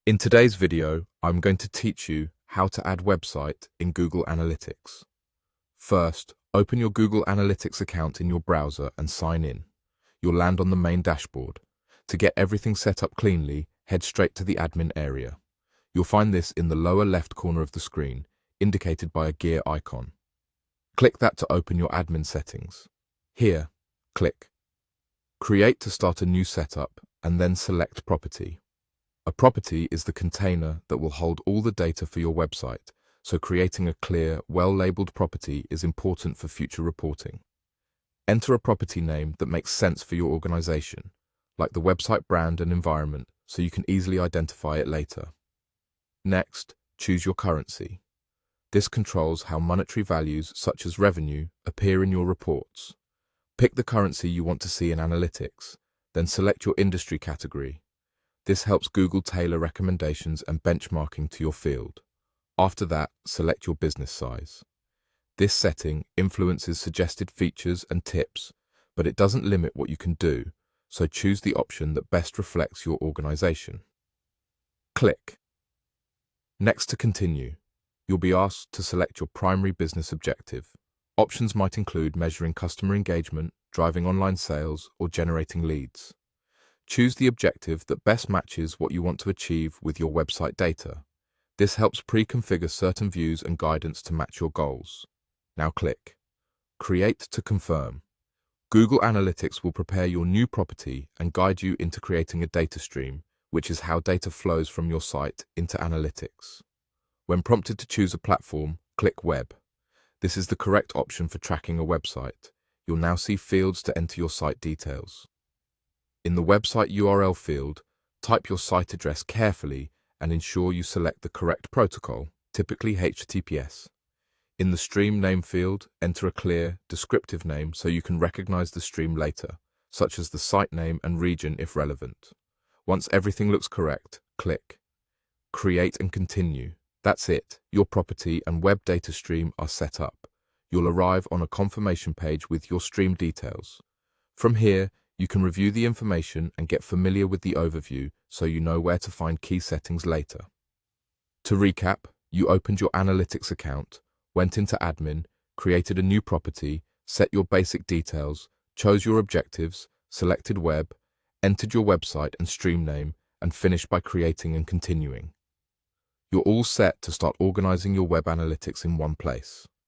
In today's video, I'm going to teach you how to add website in Google Analytics. First, open your Google Analytics account in your browser and sign in. You'll land on the main dashboard. To get everything set up cleanly, head straight to the admin area. You'll find this in the lower left corner of the screen, indicated by a gear icon. Click that to open your admin settings. Here, click Create to start a new setup and then select Property. A property is the container that will hold all the data for your website, so creating a clear, well-labeled property is important for future reporting. Enter a property name that makes sense for your organization, like the website brand and environment, so you can easily identify it later. Next, choose your currency. This controls how monetary values, such as revenue, appear in your reports. Pick the currency you want to see in Analytics, then select your industry category. This helps Google tailor recommendations and benchmarking to your field. After that, select your business size. This setting influences suggested features and tips, but it doesn't limit what you can do, so choose the option that best reflects your organization. Click. Next, to continue, you'll be asked to select your primary business objective. Options might include measuring customer engagement, driving online sales, or generating leads. Choose the objective that best matches what you want to achieve with your website data. This helps pre-configure certain views and guidance to match your goals. Now click Create to confirm. Google Analytics will prepare your new property and guide you into creating a data stream, which is how data flows from your site into Analytics. When prompted to choose a platform, click Web. This is the correct option for tracking a website. You'll now see fields to enter your site details. In the website URL field, type your site address carefully and ensure you select the correct protocol, typically HTTPS. In the stream name field, enter a clear, descriptive name so you can recognize the stream later, such as the site name and region if relevant. Once everything looks correct, click Create and continue. That's it, your property and web data stream are set up. You'll arrive on a confirmation page with your stream details. From here, you can review the information and get familiar with the overview so you know where to find key settings later. To recap, you opened your Analytics account, went into admin, created a new property, set your basic details, chose your objectives, selected web, entered your website and stream name, and finished by creating and continuing. You're all set to start organizing your web analytics in one place.